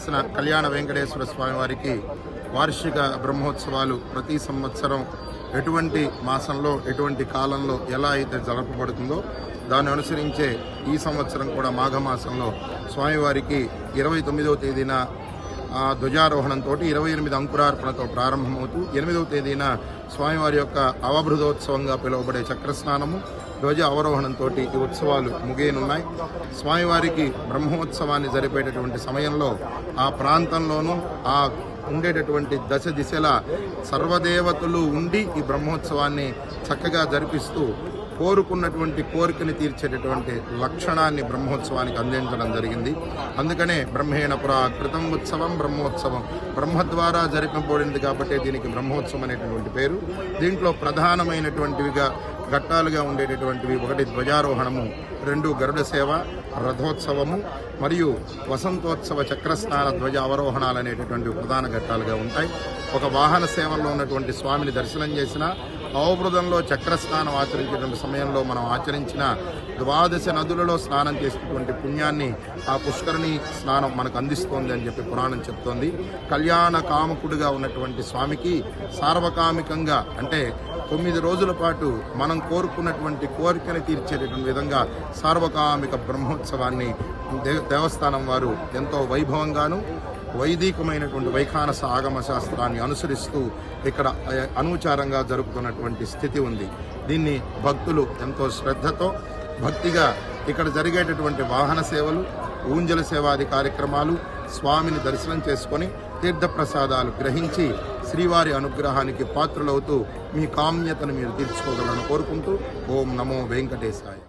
వేంచేసిన కళ్యాణ వెంకటేశ్వర స్వామి వారికి వార్షిక బ్రహ్మోత్సవాలు ప్రతి సంవత్సరం ఎటువంటి మాసంలో ఎటువంటి కాలంలో ఎలా అయితే జరపబడుతుందో దాన్ని అనుసరించే ఈ సంవత్సరం కూడా మాఘమాసంలో స్వామివారికి 29వ తేదీన ధ్వజారోహణంతో 28 అంకురార్పణతో ప్రారంభమవుతూ 8వ తేదీన స్వామివారి యొక్క అవబృధోత్సవంగా పిలువబడే చక్రస్నానము ధ్వజ అవరోహణంతో ఈ ఉత్సవాలు ముగియనున్నాయి. స్వామివారికి బ్రహ్మోత్సవాన్ని జరిపేటటువంటి సమయంలో ఆ ప్రాంతంలోనూ ఆ ఉండేటటువంటి దశ దిశల సర్వదేవతలు ఉండి ఈ బ్రహ్మోత్సవాన్ని చక్కగా జరిపిస్తూ కోరుకున్నటువంటి కోరికని తీర్చేటటువంటి లక్షణాన్ని బ్రహ్మోత్సవానికి అందించడం జరిగింది. అందుకనే బ్రహ్మేణ పురాకృతం ఉత్సవం బ్రహ్మోత్సవం, బ్రహ్మ ద్వారా జరిపింపబడింది కాబట్టి దీనికి బ్రహ్మోత్సవం అనేటటువంటి పేరు. దీంట్లో ప్రధానమైనటువంటివిగా ఘట్టాలుగా ఉండేటటువంటివి 1 ధ్వజారోహణము, 2 గరుడ సేవ, రథోత్సవము మరియు వసంతోత్సవ చక్రస్నాన ధ్వజ అవరోహణాలు అనేటటువంటి ప్రధాన ఘట్టాలుగా ఉంటాయి. ఒక వాహన సేవల్లో ఉన్నటువంటి స్వామిని దర్శనం చేసిన అవబృధంలో చక్రస్నానం ఆచరించేటువంటి సమయంలో మనం ఆచరించిన 12 నదులలో స్నానం చేసినటువంటి పుణ్యాన్ని ఆ పుష్కరిణి స్నానం మనకు అందిస్తోంది అని చెప్పి పురాణం చెప్తోంది. కళ్యాణ కామకుడిగా ఉన్నటువంటి స్వామికి సార్వకామికంగా అంటే 9 రోజుల పాటు మనం కోరుకున్నటువంటి కోరికను తీర్చేటటువంటి విధంగా సార్వకామిక బ్రహ్మోత్సవాన్ని దేవస్థానం వారు ఎంతో వైభవంగాను వైదికమైనటువంటి వైఖానస ఆగమ శాస్త్రాన్ని అనుసరిస్తూ ఇక్కడ అనూచారంగా జరుపుతున్నటువంటి స్థితి ఉంది. దీన్ని భక్తులు ఎంతో శ్రద్ధతో భక్తిగా ఇక్కడ జరిగేటటువంటి వాహన సేవలు, ఊంజల సేవాది కార్యక్రమాలు, స్వామిని దర్శనం చేసుకొని తీర్థప్రసాదాలు గ్రహించి శ్రీవారి అనుగ్రహానికి పాత్రులవుతూ మీ కామ్యతను మీరు తీర్చుకోగలను కోరుకుంటూ ఓం నమో వెంకటేశాయ.